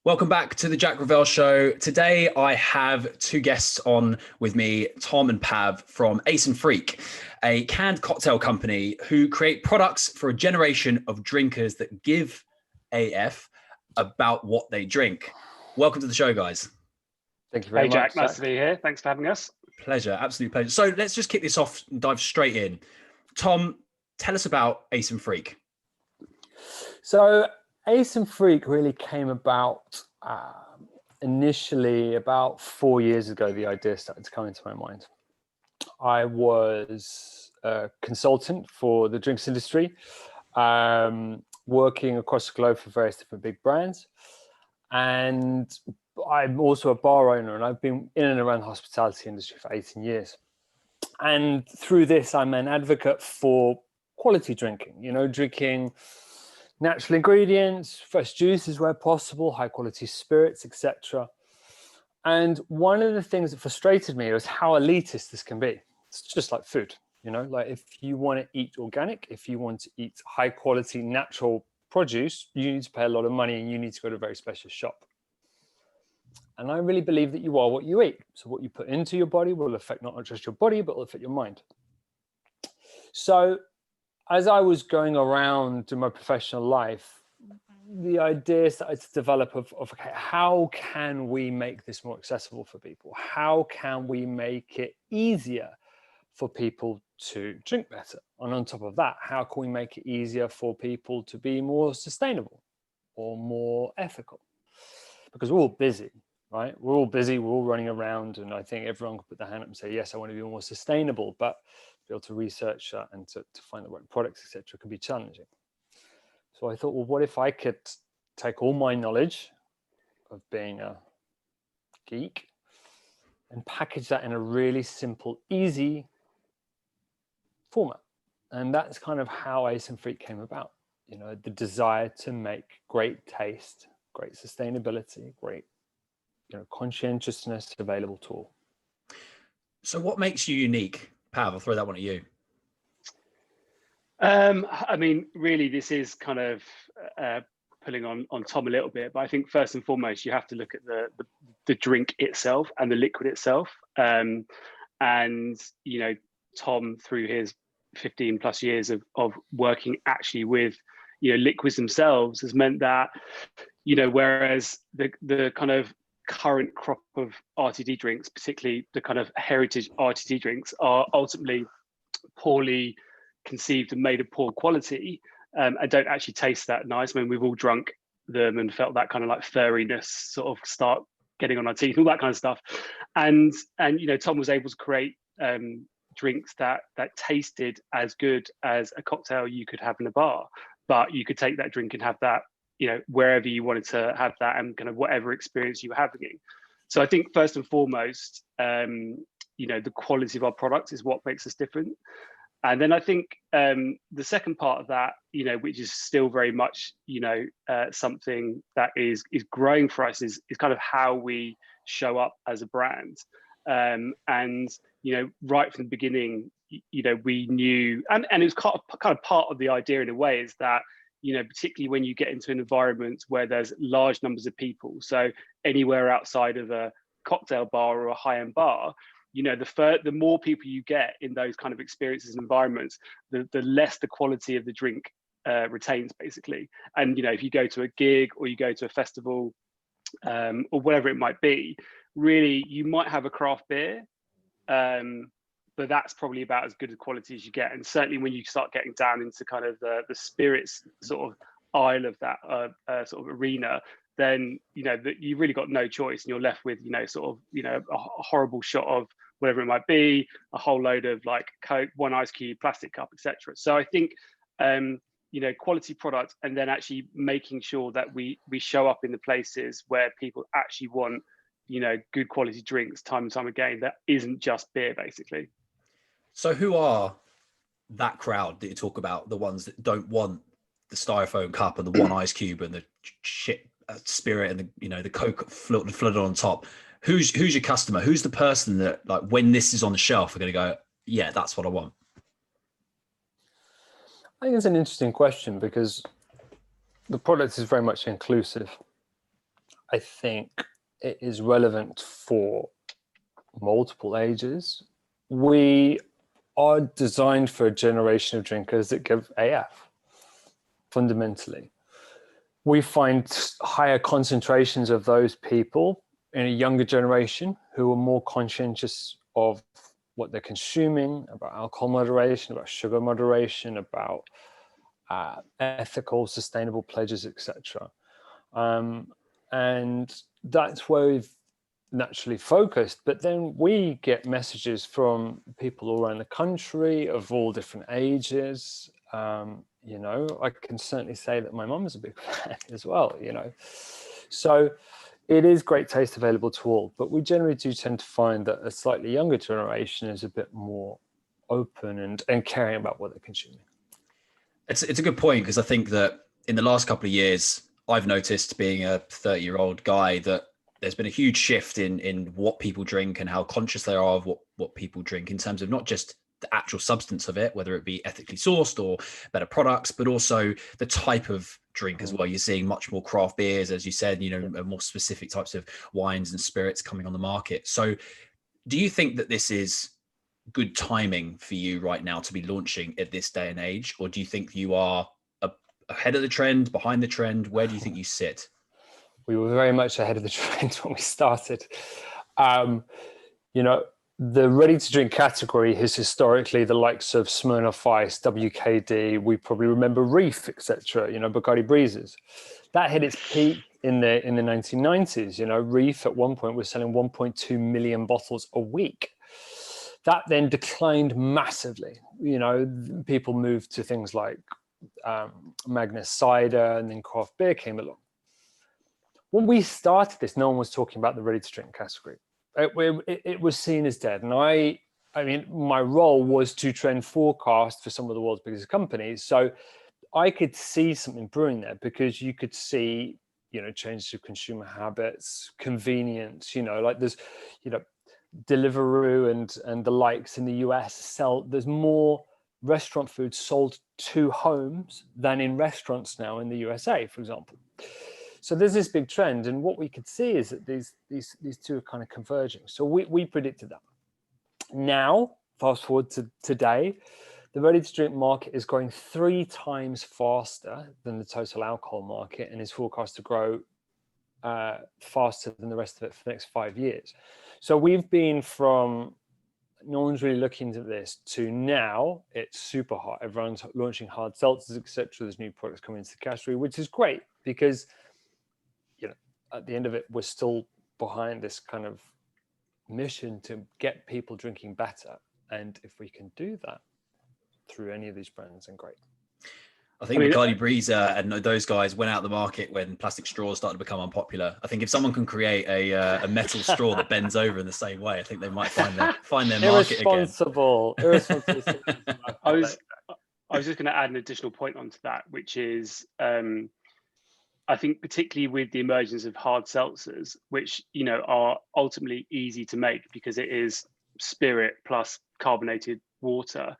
Welcome back to the Jack Revell Show. Today I have two guests on with me, Tom and Pav from Ace and Freak, a canned cocktail company who create products for a generation of drinkers that give AF about what they drink. Welcome to the show, guys. Thank you very much. Hey, Jack. Nice to be here. Thanks for having us. Pleasure. Absolute pleasure. So let's just kick this off and dive straight in. Tom, tell us about Ace and Freak. So Ace and Freak really came about initially about 4 years ago. The idea started to come into my mind. I was a consultant for the drinks industry, working across the globe for various different big brands. And I'm also a bar owner, and I've been in and around the hospitality industry for 18 years. And through this, I'm an advocate for quality drinking, drinking natural ingredients, fresh juices where possible, high quality spirits, etc. And one of the things that frustrated me was how elitist this can be. It's just like food, like if you want to eat organic, if you want to eat high quality natural produce, you need to pay a lot of money and you need to go to a very specialist shop. And I really believe that you are what you eat. So what you put into your body will affect not just your body, but will affect your mind. So as I was going around in my professional life, the idea started to develop of okay, how can we make this more accessible for people? How can we make it easier for people to drink better? And on top of that, how can we make it easier for people to be more sustainable or more ethical? Because we're all busy, right? We're all busy, we're all running around, and I think everyone can put their hand up and say, yes, I want to be more sustainable, but be able to research that and to find the right products, etc., can be challenging. So I thought, well, what if I could take all my knowledge of being a geek and package that in a really simple, easy format? And that's kind of how Ace and Freak came about. The desire to make great taste, great sustainability, great conscientiousness available to all. So what makes you unique? Pav, I'll throw that one at you. I mean, really, this is kind of pulling on Tom a little bit, but I think first and foremost, you have to look at the drink itself and the liquid itself. And Tom, through his 15 plus years of working actually with liquids themselves, has meant that whereas the kind of current crop of RTD drinks, particularly the kind of heritage RTD drinks, are ultimately poorly conceived and made of poor quality, and don't actually taste that nice. I mean, we've all drunk them and felt that kind of like furriness sort of start getting on our teeth, all that kind of stuff. And Tom was able to create drinks that tasted as good as a cocktail you could have in a bar, but you could take that drink and have that wherever you wanted to have that, and kind of whatever experience you were having. So I think first and foremost, the quality of our product is what makes us different. And then I think the second part of that, which is still very much, something that is growing for us, is kind of how we show up as a brand. And right from the beginning, we knew, and it was kind of part of the idea in a way, is that particularly when you get into an environment where there's large numbers of people, so anywhere outside of a cocktail bar or a high-end bar, the more people you get in those kind of experiences and environments, the less the quality of the drink retains, basically. And if you go to a gig or you go to a festival or whatever it might be, really you might have a craft beer, but that's probably about as good a quality as you get. And certainly when you start getting down into kind of the spirits sort of aisle of that sort of arena, then you've really got no choice, and you're left with a horrible shot of whatever it might be, a whole load of like Coke, one ice cube, plastic cup, etc. So I think quality product, and then actually making sure that we show up in the places where people actually want good quality drinks time and time again, that isn't just beer, basically. So who are that crowd that you talk about, the ones that don't want the styrofoam cup and the one ice cube and the shit spirit and the Coke flooded on top? Who's your customer? Who's the person that, like, when this is on the shelf, are going to go, yeah, that's what I want? I think it's an interesting question, because the product is very much inclusive. I think it is relevant for multiple ages. We are designed for a generation of drinkers that give AF, fundamentally. We find higher concentrations of those people in a younger generation who are more conscientious of what they're consuming, about alcohol moderation, about sugar moderation, about ethical, sustainable pledges, etc. And that's where we've naturally focused. But then we get messages from people all around the country of all different ages. You know, I can certainly say that my mum is a big fan as well, you know. So it is great taste available to all, but we generally do tend to find that a slightly younger generation is a bit more open and caring about what they're consuming. It's a good point, because I think that in the last couple of years, I've noticed, being a 30-year-old guy, that there's been a huge shift in what people drink and how conscious they are of what people drink, in terms of not just the actual substance of it, whether it be ethically sourced or better products, but also the type of drink as well. You're seeing much more craft beers, as you said, you know, more specific types of wines and spirits coming on the market. So do you think that this is good timing for you right now to be launching at this day and age? Or do you think you are ahead of the trend, behind the trend? Where do you think you sit? We were very much ahead of the trend when we started. You know, the ready-to-drink category is historically the likes of Smirnoff Ice, WKD. We probably remember Reef, etc. You know, Bacardi Breezers. That hit its peak in the 1990s. You know, Reef at one point was selling 1.2 million bottles a week. That then declined massively. You know, people moved to things like Magnus cider, and then craft beer came along. When we started this, no one was talking about the ready-to-drink category. It was seen as dead. And I mean, my role was to trend forecast for some of the world's biggest companies. So I could see something brewing there, because you could see, you know, changes to consumer habits, convenience, you know, like there's, you know, Deliveroo and the likes in the US there's more restaurant food sold to homes than in restaurants now in the USA, for example. So there's this big trend, and what we could see is that these two are kind of converging. So we predicted that. Now, fast forward to today, the ready-to-drink market is growing 3 times faster than the total alcohol market, and is forecast to grow faster than the rest of it for the next 5 years. So we've been from no one's really looking into this to now it's super hot. Everyone's launching hard seltzers, etc. There's new products coming into the category, which is great, because you know, at the end of it, we're still behind this kind of mission to get people drinking better. And if we can do that through any of these brands, then great. I think Bacardi Breezer and those guys went out the market when plastic straws started to become unpopular. I think if someone can create a metal straw that bends over in the same way, I think they might find their market again. Irresponsible. I was just going to add an additional point onto that, which is I think particularly with the emergence of hard seltzers, which, you know, are ultimately easy to make because it is spirit plus carbonated water.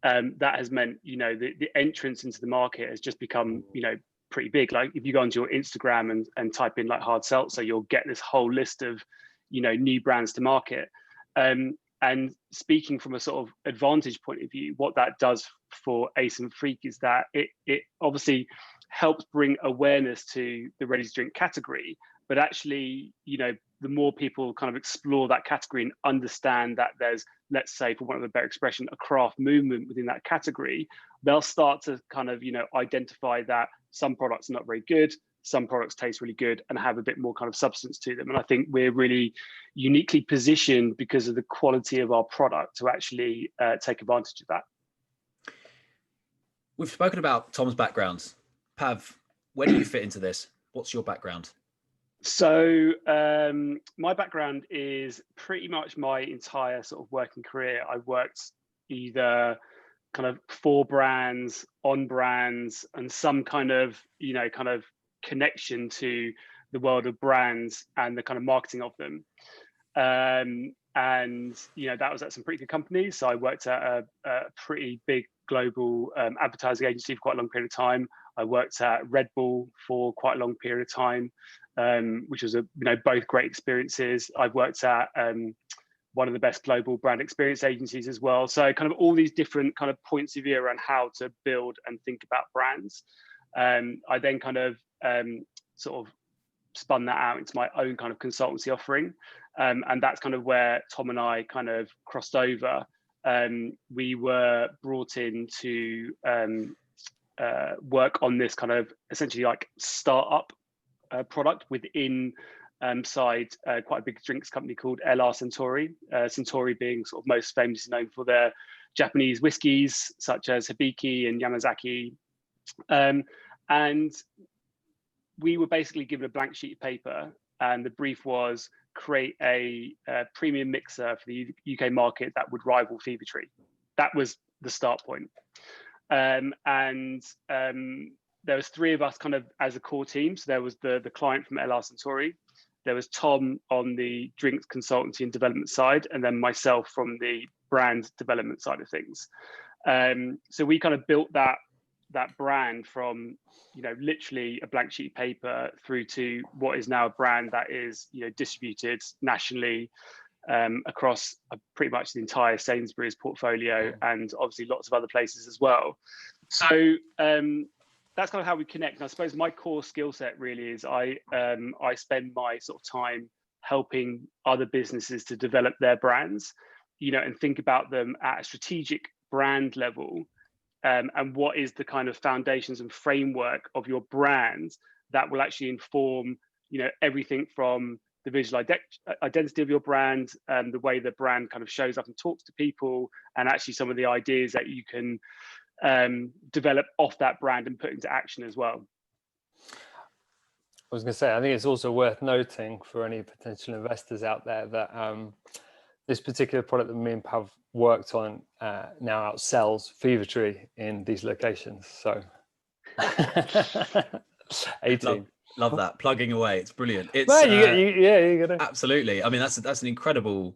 That has meant, you know, the entrance into the market has just become, you know, pretty big. Like if you go onto your Instagram and type in like hard seltzer, you'll get this whole list of, you know, new brands to market. And speaking from a sort of advantage point of view, what that does for Ace and Freak is that it obviously helps bring awareness to the ready to drink category, but actually, you know, the more people kind of explore that category and understand that there's, let's say, for want of a better expression, a craft movement within that category, they'll start to kind of, you know, identify that some products are not very good, some products taste really good and have a bit more kind of substance to them. And I think we're really uniquely positioned because of the quality of our product to actually take advantage of that. We've spoken about Tom's backgrounds. Pav, where do you fit into this? What's your background? So my background is pretty much my entire sort of working career. I've worked either kind of for brands, on brands, and some kind of, you know, kind of connection to the world of brands and the kind of marketing of them. And, you know, that was at some pretty good companies. So I worked at a pretty big global advertising agency for quite a long period of time. I worked at Red Bull for quite a long period of time, which was both great experiences. I've worked at one of the best global brand experience agencies as well. So kind of all these different kind of points of view around how to build and think about brands. I then kind of sort of spun that out into my own kind of consultancy offering. And that's kind of where Tom and I kind of crossed over. We were brought in to work on this kind of essentially like startup product within quite a big drinks company called LR Suntory. Suntory being sort of most famously known for their Japanese whiskies such as Hibiki and Yamazaki. And we were basically given a blank sheet of paper, and the brief was create a premium mixer for the UK market that would rival Fever-Tree. That was the start point. And there was three of us kind of as a core team. So there was the client from LR Suntory, there was Tom on the drinks consultancy and development side, and then myself from the brand development side of things. So we kind of built that brand from literally a blank sheet of paper through to what is now a brand that is distributed nationally across pretty much the entire Sainsbury's portfolio, and obviously lots of other places as well. So that's kind of how we connect. And I suppose my core skill set really is I spend my sort of time helping other businesses to develop their brands, and think about them at a strategic brand level. And what is the kind of foundations and framework of your brand that will actually inform, everything from the visual identity of your brand and the way the brand kind of shows up and talks to people, and actually some of the ideas that you can develop off that brand and put into action as well. I was going to say, I think it's also worth noting for any potential investors out there that this particular product that me and Pav worked on now outsells Fever-Tree in these locations. So 18. Love that, plugging away. It's brilliant. It's well, you gotta absolutely. I mean, that's an incredible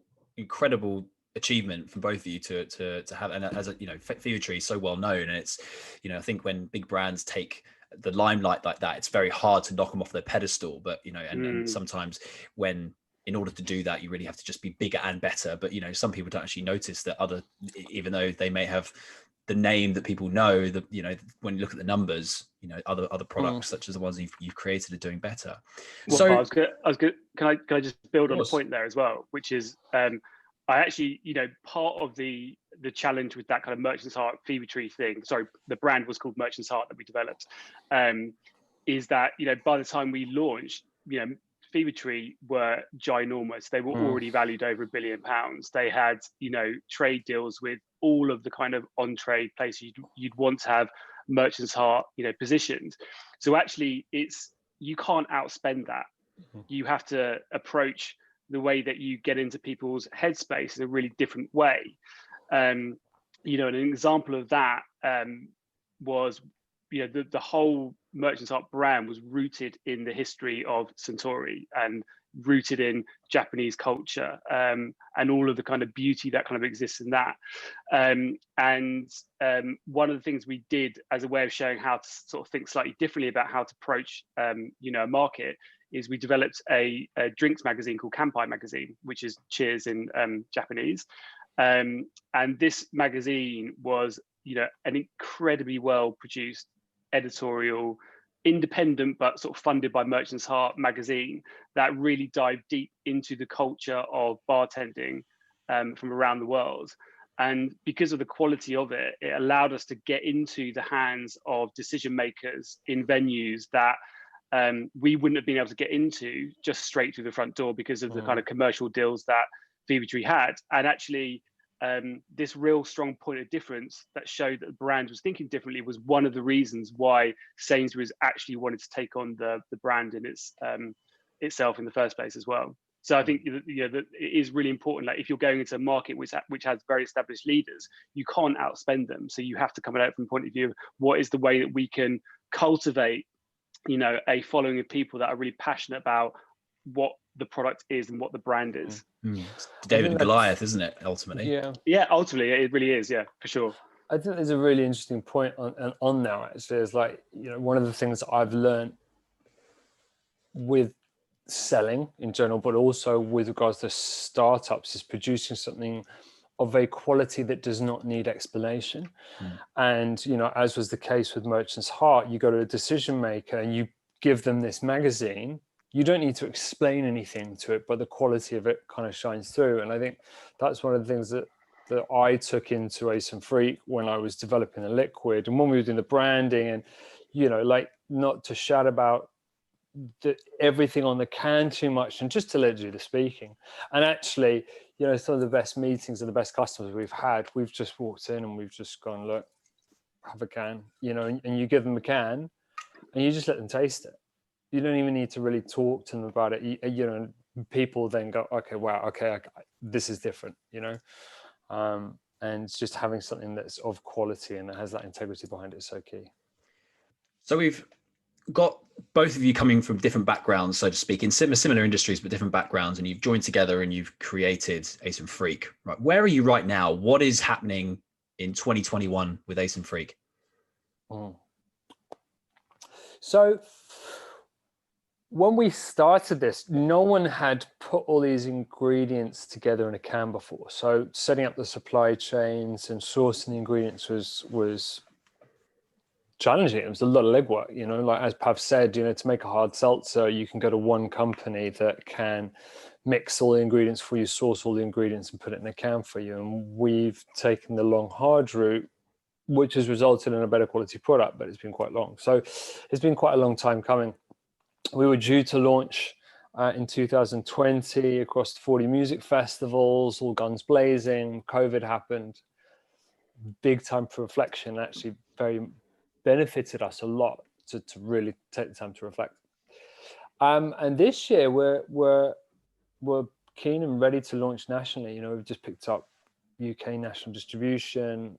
achievement for both of you to have. And as Fever-Tree is so well known, and it's I think when big brands take the limelight like that, it's very hard to knock them off their pedestal. But and sometimes in order to do that, you really have to just be bigger and better. But some people don't actually notice that even though they may have the name that people know, that when you look at the numbers, other products such as the ones you've created are doing better. Well, So I was good. Can I just build on a point there as well, which is I actually part of the challenge with that kind of Merchant's Heart Fever-Tree thing. Sorry, the brand was called Merchant's Heart that we developed. Is that by the time we launched, Fever-Tree were ginormous. They were already valued over £1 billion. They had, trade deals with all of the kind of on-trade places you'd want to have Merchant's Heart, positioned. So actually, you can't outspend that. You have to approach the way that you get into people's headspace in a really different way. An example of that was, the whole Merchant's Heart brand was rooted in the history of Suntory and rooted in Japanese culture, and all of the kind of beauty that kind of exists in that. And one of the things we did as a way of showing how to sort of think slightly differently about how to approach, a market, is we developed a drinks magazine called Kanpai magazine, which is cheers in Japanese. And this magazine was, an incredibly well produced editorial, independent but sort of funded by Merchant's Heart magazine that really dived deep into the culture of bartending from around the world. And because of the quality of it, it allowed us to get into the hands of decision makers in venues that we wouldn't have been able to get into just straight through the front door because of the kind of commercial deals that Fever-Tree had. And actually, this real strong point of difference that showed that the brand was thinking differently was one of the reasons why Sainsbury's actually wanted to take on the brand in itself in the first place as well. So I think that it is really important. Like if you're going into a market which has very established leaders, you can't outspend them. So you have to come at it from the point of view of what is the way that we can cultivate, a following of people that are really passionate about what the product is and what the brand is. David and Goliath, isn't it? Ultimately, yeah. Ultimately, it really is. Yeah, for sure. I think there's a really interesting point on now, actually. Is like, one of the things that I've learned with selling in general, but also with regards to startups, is producing something of a quality that does not need explanation. And, as was the case with Merchant's Heart, you go to a decision maker and you give them this magazine. You don't need to explain anything to it, but the quality of it kind of shines through. And I think that's one of the things that I took into Ace and Freak when I was developing the liquid, and when we were doing the branding, and, like, not to shout about everything on the can too much, and just to let you do the speaking. And actually, some of the best meetings and the best customers we've had, we've just walked in and we've just gone, look, have a can, and you give them a can and you just let them taste it. You don't even need to really talk to them about it. People then go, okay, wow, okay, this is different, and just having something that's of quality and that has that integrity behind it is so key. So we've got both of you coming from different backgrounds, so to speak, in similar industries, but different backgrounds, and you've joined together and you've created Ace and Freak. Right? Where are you right now? What is happening in 2021 with Ace and Freak? So when we started this, no one had put all these ingredients together in a can before. So setting up the supply chains and sourcing the ingredients was challenging. It was a lot of legwork, like as Pav said, to make a hard seltzer, you can go to one company that can mix all the ingredients for you, source all the ingredients and put it in a can for you. And we've taken the long, hard route, which has resulted in a better quality product, but it's been quite long. So it's been quite a long time coming. We were due to launch in 2020 across 40 music festivals, all guns blazing. COVID happened. Big time for reflection, actually very benefited us a lot to really take the time to reflect. And this year we're keen and ready to launch nationally. We've just picked up UK national distribution.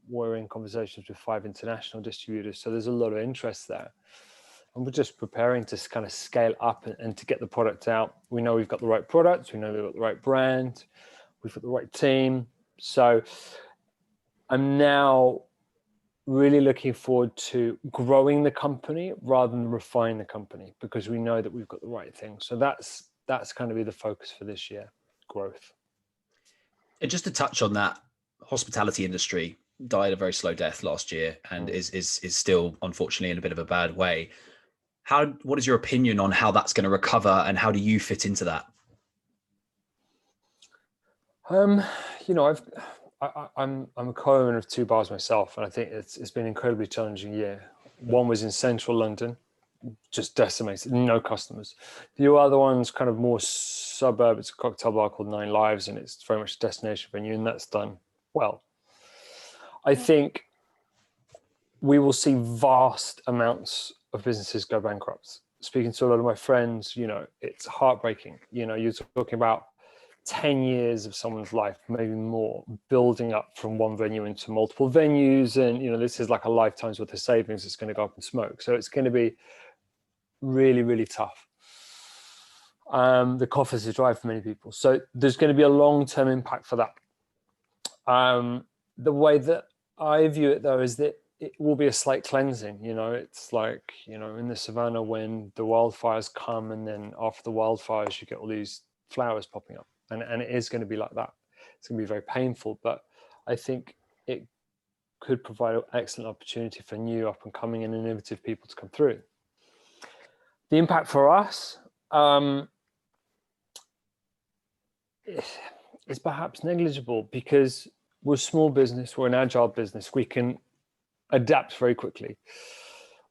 We're in conversations with 5 international distributors, so there's a lot of interest there. And we're just preparing to kind of scale up and to get the product out. We know we've got the right product, we know we've got the right brand, we've got the right team. So I'm now really looking forward to growing the company rather than refine the company, because we know that we've got the right thing. So that's going to be the focus for this year, growth. And just to touch on that, hospitality industry died a very slow death last year and is still, unfortunately, in a bit of a bad way. What is your opinion on how that's going to recover, and how do you fit into that? I'm a co-owner of 2 bars myself, and I think it's been an incredibly challenging year. One was in central London, just decimated, no customers. The other one's kind of more suburb. It's a cocktail bar called 9 Lives, and it's very much a destination venue, and that's done well. I think we will see vast amounts of businesses go bankrupt. Speaking to a lot of my friends, it's heartbreaking. You're talking about 10 years of someone's life, maybe more, building up from one venue into multiple venues. And, this is like a lifetime's worth of savings that's going to go up in smoke. So it's going to be really, really tough. The coffers are dry for many people. So there's going to be a long-term impact for that. The way that I view it, though, is that it will be a slight cleansing. It's like, in the savannah when the wildfires come, and then after the wildfires, you get all these flowers popping up. And it is going to be like that. It's going to be very painful, but I think it could provide an excellent opportunity for new, up and coming and innovative people to come through. The impact for us is perhaps negligible, because we're a small business, we're an agile business, we can adapt very quickly.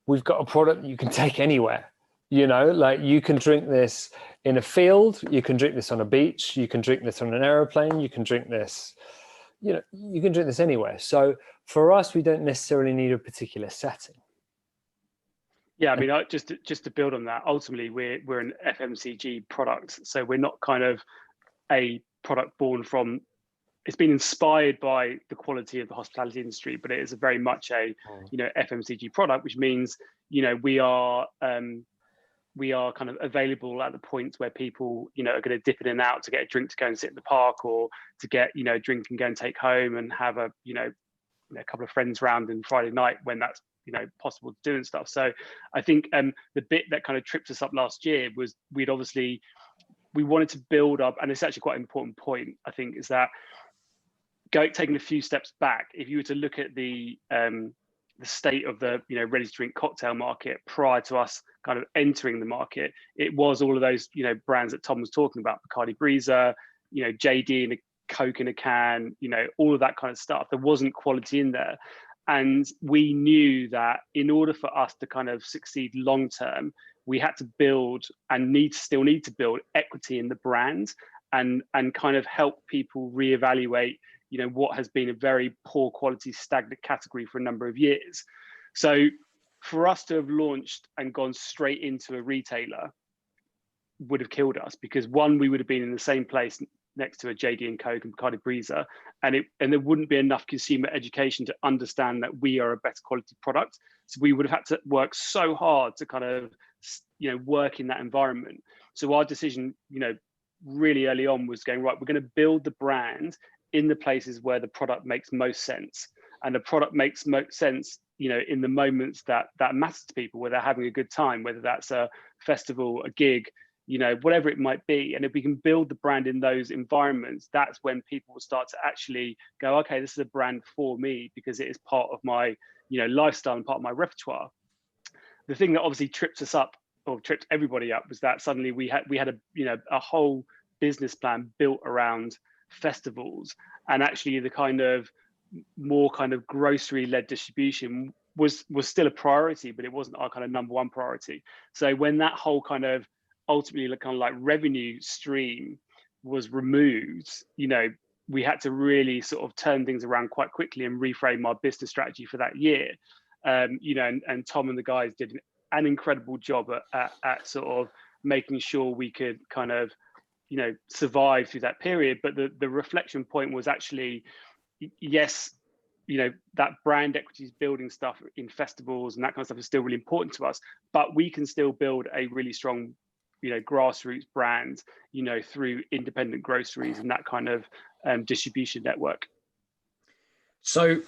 We've got a product that you can take anywhere. Like, you can drink this in a field, you can drink this on a beach, you can drink this on an aeroplane, you can drink this, you can drink this anywhere. So for us, we don't necessarily need a particular setting. Yeah, I mean, just to build on that, ultimately we're an FMCG product, so we're not kind of a product born from. It's been inspired by the quality of the hospitality industry, but it is very much a FMCG product, which means we are kind of available at the points where people are going to dip in and out to get a drink to go and sit in the park, or to get a drink and go and take home and have a a couple of friends round on Friday night when that's possible to do and stuff. So I think the bit that kind of tripped us up last year was we wanted to build up, and it's actually quite an important point, I think, is that taking a few steps back, if you were to look at the state of the ready to drink cocktail market prior to us kind of entering the market, it was all of those brands that Tom was talking about, Bacardi Breezer, JD and a Coke in a can, all of that kind of stuff. There wasn't quality in there. And we knew that in order for us to kind of succeed long term, we had to build and still need to build equity in the brand and kind of help people reevaluate, what has been a very poor quality stagnant category for a number of years. So for us to have launched and gone straight into a retailer would have killed us, because one, we would have been in the same place next to a JD and Coke and Bacardi Breezer, and there wouldn't be enough consumer education to understand that we are a better quality product. So we would have had to work so hard to kind of work in that environment. So our decision really early on was going, right, we're going to build the brand in the places where the product makes most sense, and the product makes most sense in the moments that matter to people, where they're having a good time, whether that's a festival, a gig, whatever it might be. And if we can build the brand in those environments, that's when people will start to actually go, okay, this is a brand for me because it is part of my, lifestyle and part of my repertoire. The thing that obviously tripped us up, or tripped everybody up, was that suddenly we had a whole business plan built around festivals, and actually the kind of more kind of grocery-led distribution was still a priority, but it wasn't our kind of number one priority. So when that whole kind of ultimately kind of like revenue stream was removed, we had to really sort of turn things around quite quickly and reframe our business strategy for that year. And Tom and the guys did an incredible job at sort of making sure we could kind of survive through that period. But the reflection point was actually, yes, that brand equities building stuff in festivals and that kind of stuff is still really important to us, but we can still build a really strong grassroots brand through independent groceries and that kind of distribution network. So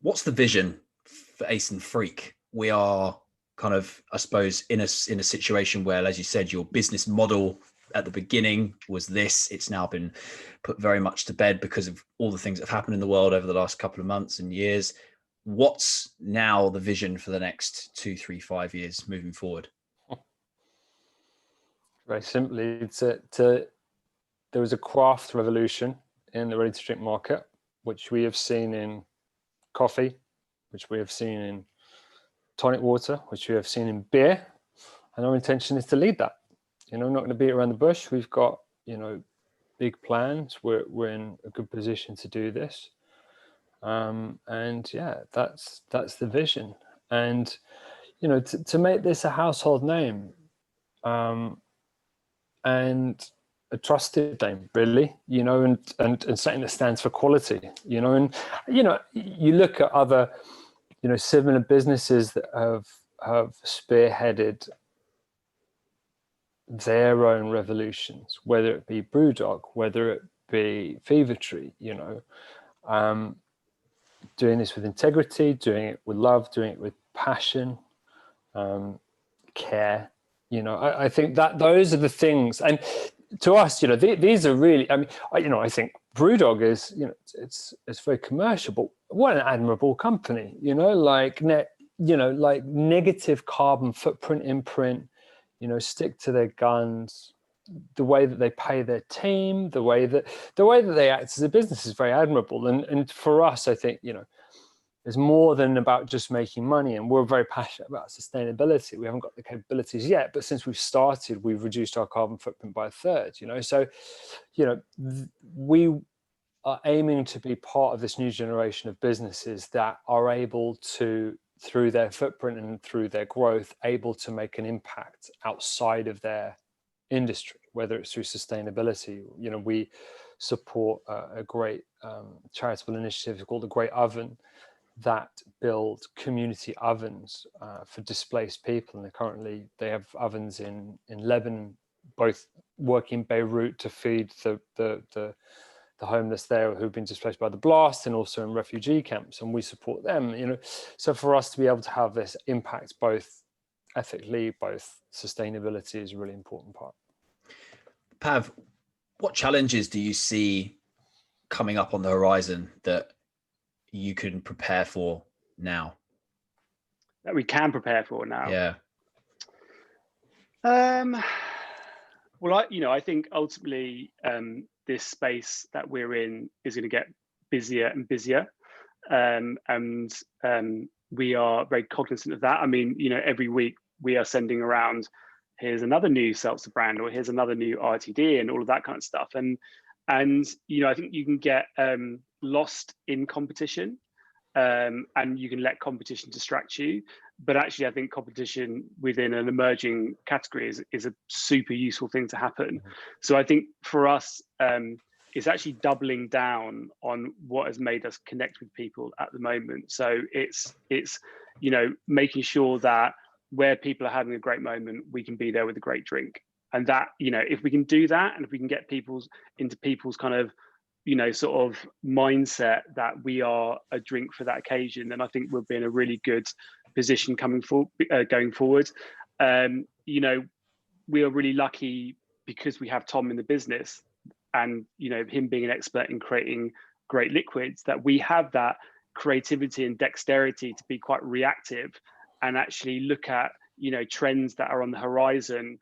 what's the vision for Ace and Freak? We are kind of, I suppose, in a situation where, as you said, your business model at the beginning was this. It's now been put very much to bed because of all the things that have happened in the world over the last couple of months and years. What's now the vision for the next 2, 3, 5 years moving forward? Very simply, there was a craft revolution in the ready-to-drink market, which we have seen in coffee, which we have seen in tonic water, which we have seen in beer, and our intention is to lead that. We're not going to beat around the bush. We've got big plans. We're in a good position to do this, and yeah, that's the vision. And to make this a household name, and a trusted name, really, and something that stands for quality, and you look at other similar businesses that have spearheaded their own revolutions, whether it be Brewdog, whether it be Fever Tree, doing this with integrity, doing it with love, doing it with passion, care. I think that those are the things, and to us, these are really. I mean, I think Brewdog is, it's very commercial, but what an admirable company. Like negative carbon footprint imprint. Stick to their guns. The way that they pay their team, the way that they act as a business is very admirable. And for us, I think there's more than about just making money, and we're very passionate about sustainability. We haven't got the capabilities yet, but since we've started, we've reduced our carbon footprint by a third. So, we are aiming to be part of this new generation of businesses that are able to, through their footprint and through their growth, able to make an impact outside of their industry, whether it's through sustainability. We support a great charitable initiative called the Great Oven that build community ovens for displaced people, and they have ovens in Lebanon, both work in Beirut to feed the the homeless there who've been displaced by the blast, and also in refugee camps, and we support them. So for us to be able to have this impact, both ethically, both sustainability, is a really important part. Pav, what challenges do you see coming up on the horizon that you can prepare for now? That we can prepare for now? Yeah. Well, I think ultimately this space that we're in is going to get busier and busier, and we are very cognizant of that. I mean, every week we are sending around, here's another new seltzer brand, or here's another new RTD, and all of that kind of stuff. And I think you can get lost in competition, and you can let competition distract you. But actually, I think competition within an emerging category is a super useful thing to happen. So I think for us, it's actually doubling down on what has made us connect with people at the moment. So it's making sure that where people are having a great moment, we can be there with a great drink. And that, if we can do that, and if we can get into people's kind of sort of mindset that we are a drink for that occasion, then I think we'll be in a really good position going forward. We are really lucky because we have Tom in the business, and him being an expert in creating great liquids, that we have that creativity and dexterity to be quite reactive and actually look at trends that are on the horizon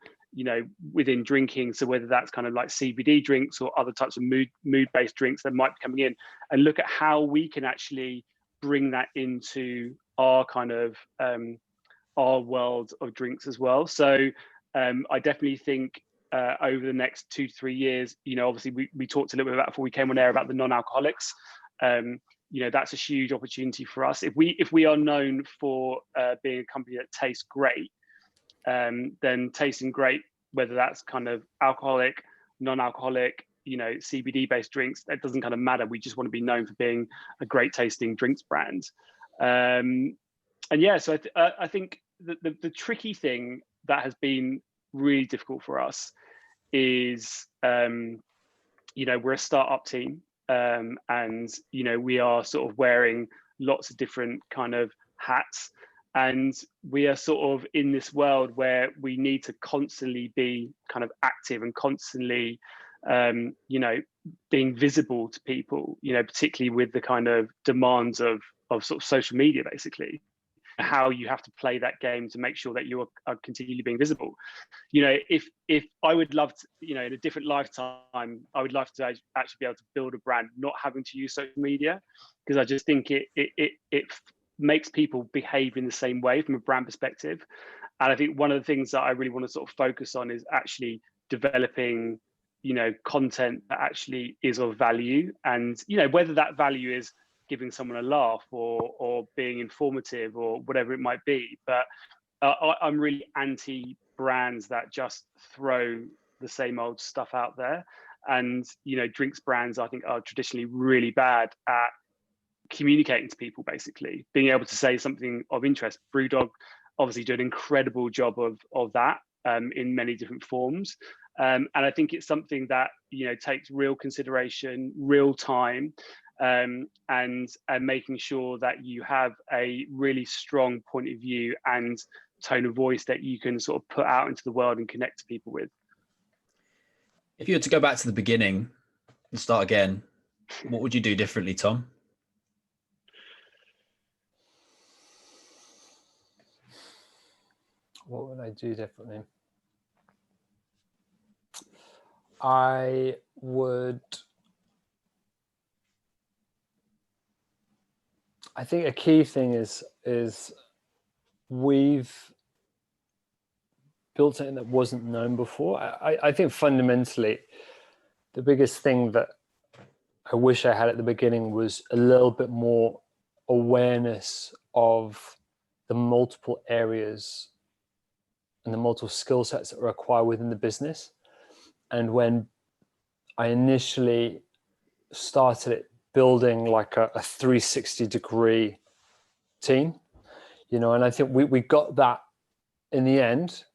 within drinking. So whether that's kind of like CBD drinks or other types of mood-based drinks that might be coming in, and look at how we can actually bring that into our kind of our world of drinks as well. So I definitely think over the next 2 to 3 years, obviously we talked a little bit about before we came on air about the non-alcoholics. That's a huge opportunity for us. If we are known for being a company that tastes great, then tasting great, whether that's kind of alcoholic, non-alcoholic, CBD based drinks, that doesn't kind of matter. We just want to be known for being a great tasting drinks brand. So I think the tricky thing that has been really difficult for us is we're a startup team, and we are sort of wearing lots of different kind of hats. And we are sort of in this world where we need to constantly be kind of active and constantly, being visible to people, particularly with the kind of demands of sort of social media, basically, how you have to play that game to make sure that you are continually being visible. If I would love to, in a different lifetime, I would love to actually be able to build a brand, not having to use social media, because I just think it makes people behave in the same way from a brand perspective. And I think one of the things that I really want to sort of focus on is actually developing, content that actually is of value. And, whether that value is giving someone a laugh or being informative or whatever it might be. But I'm really anti brands that just throw the same old stuff out there. And, drinks brands, I think, are traditionally really bad at communicating to people, basically being able to say something of interest. Brewdog obviously do an incredible job of that in many different forms, and I think it's something that takes real consideration, real time, and making sure that you have a really strong point of view and tone of voice that you can sort of put out into the world and connect to people with. If you were to go back to the beginning and start again, what would you do differently, Tom? What would I do differently? I think a key thing is we've built something that wasn't known before. I think fundamentally, the biggest thing that I wish I had at the beginning was a little bit more awareness of the multiple areas and the multiple skill sets that are required within the business. And when I initially started it, building like a 360 degree team, and I think we got that in the end,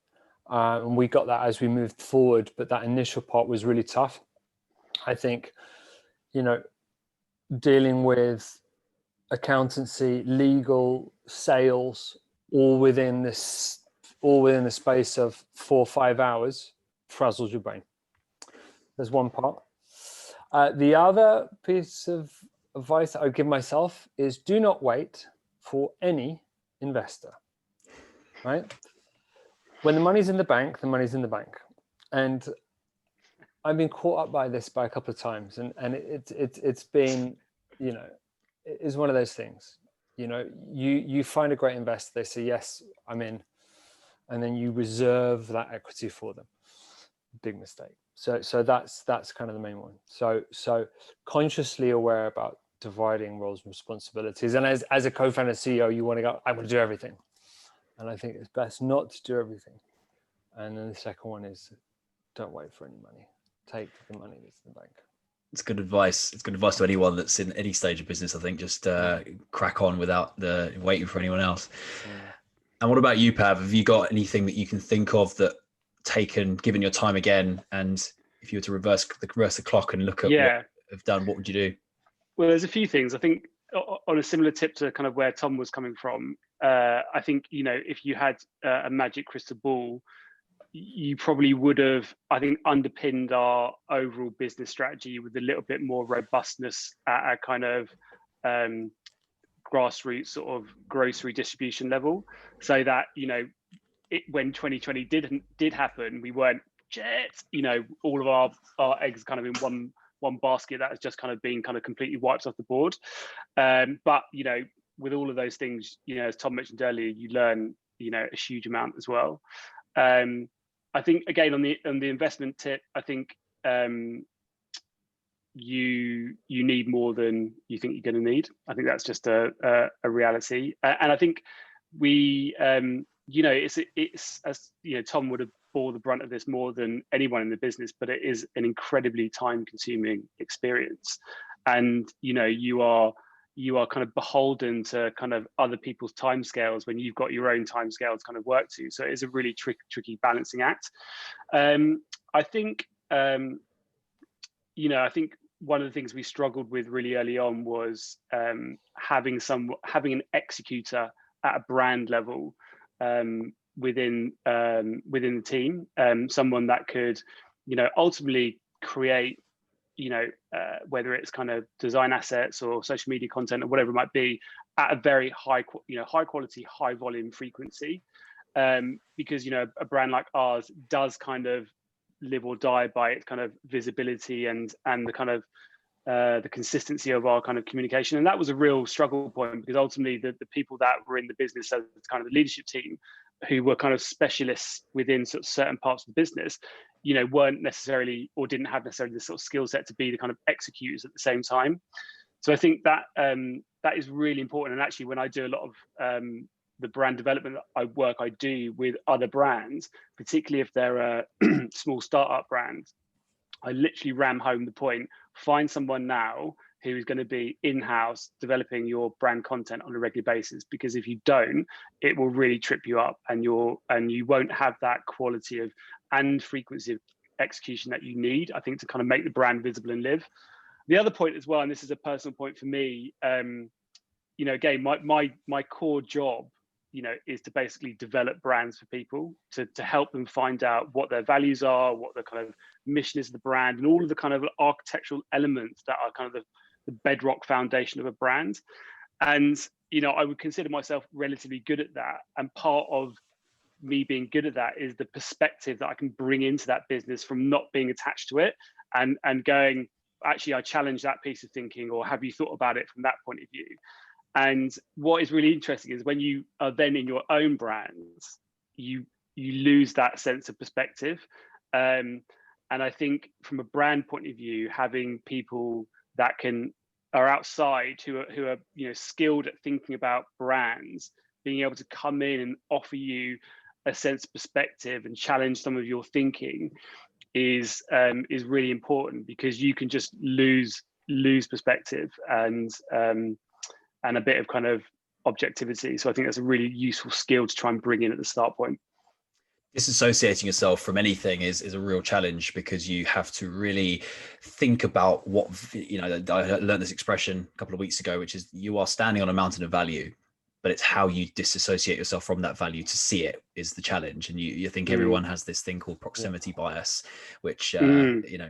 and we got that as we moved forward, but that initial part was really tough. I think you know, dealing with accountancy, legal, sales, all within the space of 4 or 5 hours, frazzles your brain. There's one part. The other piece of advice that I would give myself is do not wait for any investor, right? When the money's in the bank, the money's in the bank. And I've been caught up by this by a couple of times, and it's been, you know, it's one of those things. You know, you find a great investor, they say, yes, I'm in, and then you reserve that equity for them. Big mistake. So that's kind of the main one. So consciously aware about dividing roles and responsibilities. And as a co-founder CEO, you want to go, I want to do everything. And I think it's best not to do everything. And then the second one is don't wait for any money. Take the money that's in the bank. It's good advice. It's good advice to anyone that's in any stage of business. I think just crack on without the waiting for anyone else. And what about you, Pav? Have you got anything that you can think of that given your time again, and if you were to reverse the clock and look at what you've done, what would you do? Well, there's a few things. I think on a similar tip to kind of where Tom was coming from, I think, you know, if you had a magic crystal ball, you probably would have, I think, underpinned our overall business strategy with a little bit more robustness at a kind of grassroots sort of grocery distribution level, so that, you know, when 2020 did happen, we weren't, you know, all of our eggs kind of in one basket that has just kind of been kind of completely wiped off the board. But, you know, with all of those things, you know, as Tom mentioned earlier, you learn, you know, a huge amount as well. I think, again, on the investment tip, I think you need more than you think you're going to need. I think that's just a reality. And I think we, you know, it's as you know, Tom would have bore the brunt of this more than anyone in the business, but it is an incredibly time-consuming experience. And, you know, you are kind of beholden to kind of other people's timescales when you've got your own timescales kind of work to. So it is a really tricky balancing act. I think, you know, I think one of the things we struggled with really early on was having an executor at a brand level within the team, someone that could, you know, ultimately create, you know, whether it's kind of design assets or social media content or whatever it might be, at a very high quality, high volume frequency, because, you know, a brand like ours does kind of live or die by its kind of visibility and the kind of the consistency of our kind of communication. And that was a real struggle point, because ultimately the people that were in the business as kind of the leadership team, who were kind of specialists within sort of certain parts of the business, you know, weren't necessarily, or didn't have necessarily the sort of skill set to be the kind of executors at the same time. So I think that that is really important. And actually, when I do a lot of the brand development I do with other brands, particularly if they're a small startup brand, I literally ram home the point: find someone now who is going to be in-house developing your brand content on a regular basis, because if you don't, it will really trip you up, and you won't have that quality of and frequency of execution that you need, I think, to kind of make the brand visible and live. The other point as well, and this is a personal point for me, you know, again, my core job, you know, is to basically develop brands for people, to help them find out what their values are, what the kind of mission is of the brand, and all of the kind of architectural elements that are kind of the bedrock foundation of a brand. And, you know, I would consider myself relatively good at that. And part of me being good at that is the perspective that I can bring into that business from not being attached to it, and going, actually, I challenge that piece of thinking, or have you thought about it from that point of view? And what is really interesting is when you are then in your own brands, you lose that sense of perspective. And I think from a brand point of view, having people that are outside, who are, you know, skilled at thinking about brands, being able to come in and offer you a sense of perspective and challenge some of your thinking is really important, because you can just lose perspective and a bit of kind of objectivity. So I think that's a really useful skill to try and bring in at the start point. Disassociating yourself from anything is a real challenge, because you have to really think about what, I learned this expression a couple of weeks ago, which is you are standing on a mountain of value, but it's how you disassociate yourself from that value to see it is the challenge. And you think everyone has this thing called proximity bias, which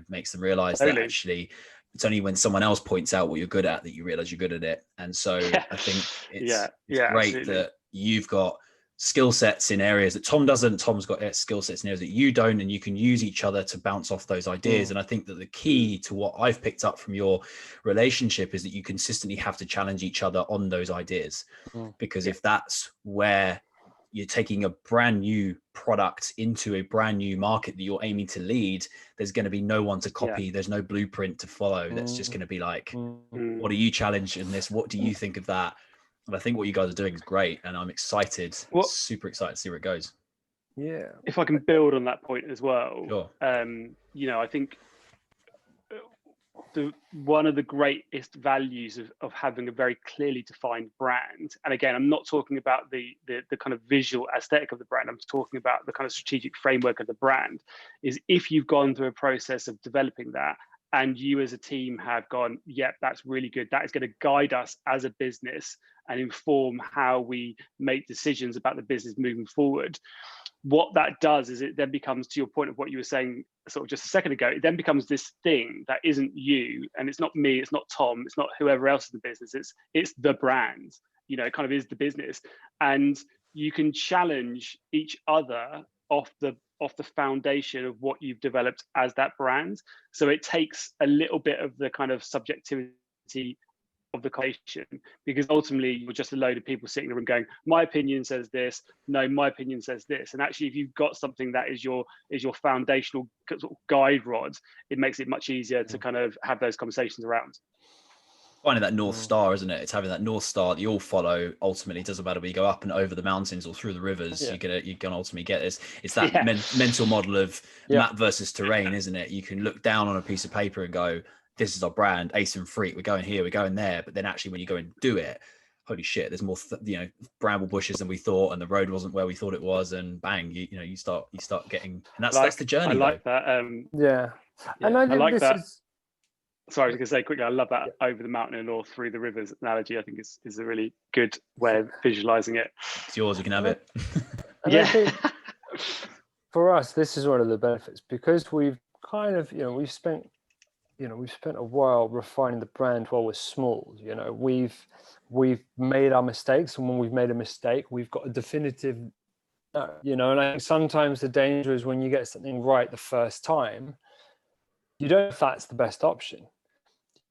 makes them realize that Totally. actually it's only when someone else points out what you're good at that you realize you're good at it. And so I think it's great absolutely. that you've got skill sets in areas that Tom doesn't. Tom's got skill sets in areas that you don't, and you can use each other to bounce off those ideas. And I think that the key to what I've picked up from your relationship is that you consistently have to challenge each other on those ideas, because if that's where you're taking a brand new product into a brand new market that you're aiming to lead, there's going to be no one to copy. There's no blueprint to follow. That's just going to be like, what do you challenge in this? What do you think of that? And I think what you guys are doing is great, and I'm excited, super excited to see where it goes. Yeah. If I can build on that point as well, sure. I think one of the greatest values of having a very clearly defined brand, and again, I'm not talking about the kind of visual aesthetic of the brand, I'm talking about the kind of strategic framework of the brand, is if you've gone through a process of developing that, and you as a team have gone, yep, that's really good, that is going to guide us as a business and inform how we make decisions about the business moving forward. What that does is it then becomes, to your point of what you were saying sort of just a second ago, it then becomes this thing that isn't you, and it's not me, it's not Tom, it's not whoever else in the business, it's the brand, it kind of is the business. And you can challenge each other off the foundation of what you've developed as that brand. So it takes a little bit of the kind of subjectivity of the conversation, because ultimately you're just a load of people sitting in the room going, my opinion says this, no, my opinion says this. And actually, if you've got something that is your foundational sort of guide rod, it makes it much easier to kind of have those conversations around. Finding that North Star, isn't it? It's having that North Star that you all follow. Ultimately, it doesn't matter whether you go up and over the mountains or through the rivers, you're gonna ultimately get this. It's that mental model of map versus terrain, isn't it? You can look down on a piece of paper and go, this is our brand, Ace and Freak, we're going here, we're going there. But then actually when you go and do it, holy shit, there's more bramble bushes than we thought, and the road wasn't where we thought it was, and bang, you start getting, and that's the journey. I like that. And I think like that. is sorry, I was going to say quickly, I love that over the mountain and or through the rivers analogy. I think is a really good way of visualizing it. It's yours, you can have it. I think for us, this is one of the benefits, because we've kind of, we've spent a while refining the brand while we're small. We've made our mistakes, and when we've made a mistake, we've got a definitive no. And I think sometimes the danger is when you get something right the first time, you don't know if that's the best option.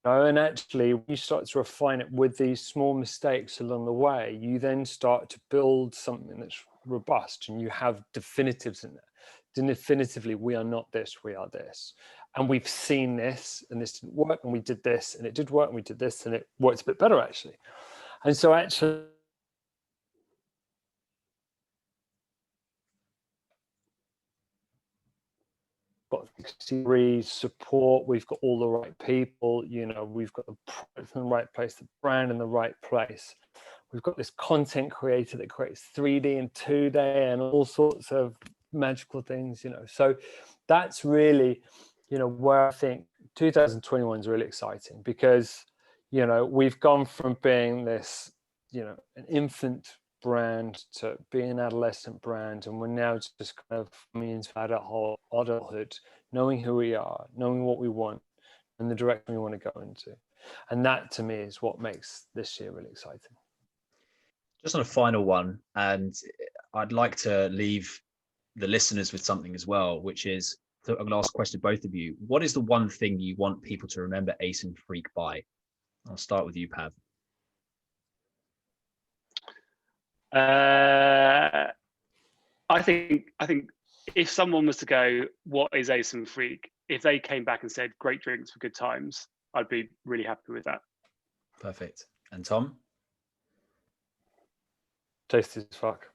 And actually, when you start to refine it with these small mistakes along the way, you then start to build something that's robust, and you have definitives in there. Definitively, we are not this, we are this. And we've seen this, and this didn't work, and we did this, and it did work, and we did this, and it worked a bit better, actually. And so actually, got the support, we've got all the right people, we've got the product in the right place, the brand in the right place. We've got this content creator that creates 3D and 2D and all sorts of magical things, So that's really, where I think 2021 is really exciting, because, we've gone from being this, an infant brand to being an adolescent brand, and we're now just kind of coming into adulthood, knowing who we are, knowing what we want, and the direction we want to go into. And that, to me, is what makes this year really exciting. Just on a final one, and I'd like to leave the listeners with something as well, which is, I'm going to ask a question to both of you. What is the one thing you want people to remember Ace and Freak by? I'll start with you, Pav. I think if someone was to go, what is Ace and Freak? If they came back and said, great drinks for good times, I'd be really happy with that. Perfect. And Tom? Tasty as fuck.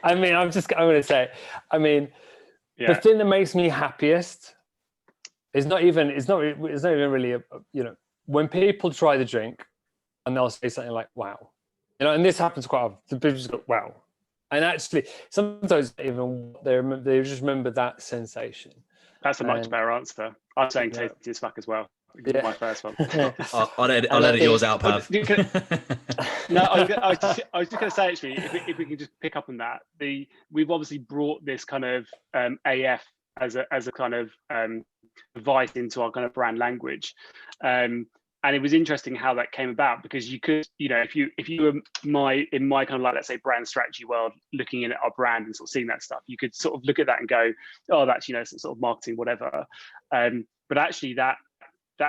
I'm going to say, the thing that makes me happiest is not even really, when people try the drink and they'll say something like, wow, and this happens quite often. The people just go, wow, And actually, sometimes even they just remember that sensation. That's a much better answer. I'm saying tasty as fuck as well. Yeah. My first one. I'll edit yours out, Pav. No, I was just going to say, actually, if we can just pick up on that, we've obviously brought this kind of AF as a kind of device into our kind of brand language. And it was interesting how that came about, because you could, if you were in my kind of like, let's say, brand strategy world, looking in at our brand and sort of seeing that stuff, you could sort of look at that and go, oh, that's, some sort of marketing, whatever. But actually that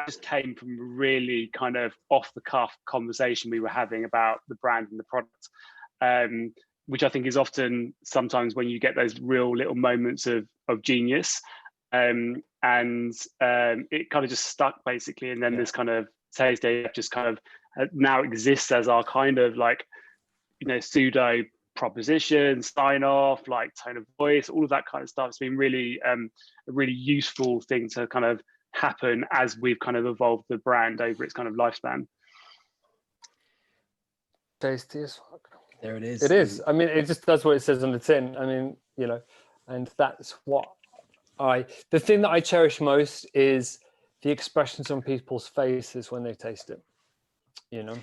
just came from a really kind of off the cuff conversation we were having about the brand and the product, which I think is often sometimes when you get those real little moments of genius, and it kind of just stuck basically. And then this kind of Taste AF just kind of now exists as our kind of like, pseudo proposition, sign off, like tone of voice, all of that kind of stuff. It's been really a really useful thing to kind of happen as we've kind of evolved the brand over its kind of lifespan. Tasty as fuck. There it is. It is. I mean, it just does what it says on the tin. I mean, and that's what the thing that I cherish most is the expressions on people's faces when they taste it, And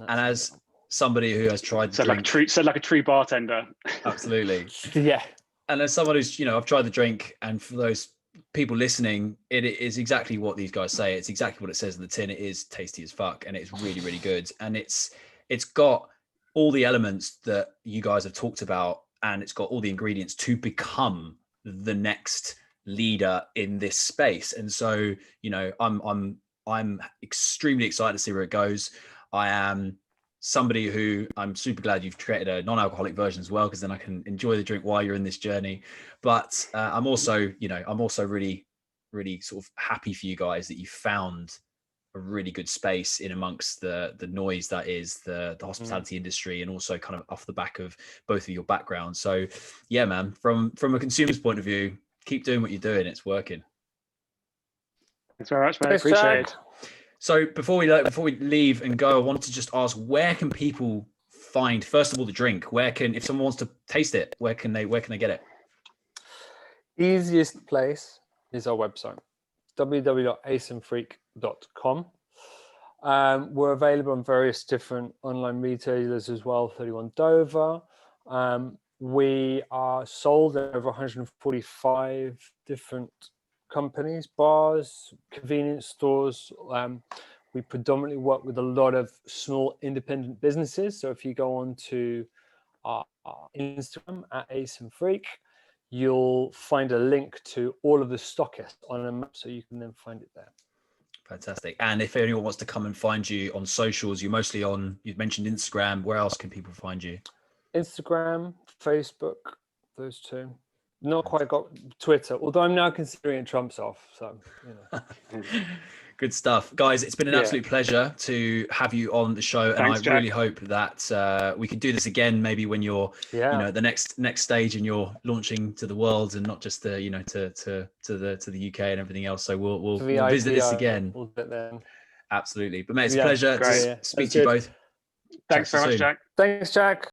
as somebody who has tried the drink, like a true bartender. Absolutely. Yeah. And as someone who's, I've tried the drink, and for those people listening, it is exactly what these guys say. It's exactly what it says in the tin. It is tasty as fuck, and it's really, really good. And it's got all the elements that you guys have talked about, and it's got all the ingredients to become the next leader in this space. And so, I'm extremely excited to see where it goes. I am somebody who I'm super glad you've created a non-alcoholic version as well, because then I can enjoy the drink while you're in this journey. But I'm also really, really sort of happy for you guys that you found a really good space in amongst the noise that is the hospitality industry, and also kind of off the back of both of your backgrounds. So yeah, man, from a consumer's point of view, keep doing what you're doing. It's working. Thanks very much, man. Appreciate it. So before we leave and go, I wanted to just ask, where can people find, first of all, the drink? If someone wants to taste it, where can they get it? Easiest place is our website, www.aceandfreak.com. We're available on various different online retailers as well, 31 Dover. We are sold at over 145 different companies, bars, convenience stores. We predominantly work with a lot of small independent businesses. So if you go on to our Instagram at Ace and Freak, you'll find a link to all of the stockists on a map, so you can then find it there. Fantastic. And if anyone wants to come and find you on socials, you've mentioned Instagram. Where else can people find you? Instagram, Facebook, those two. Not quite got Twitter, although I'm now considering it trumps off. So, Good stuff, guys. It's been an absolute pleasure to have you on the show. Thanks, and I really hope that we can do this again, maybe when you're, the next stage and you're launching to the world, and not just the, to the UK and everything else. So we'll visit this again. We'll get there. Absolutely. But mate, it's a pleasure to speak to you both. Thanks very much, Jack. Thanks, Jack.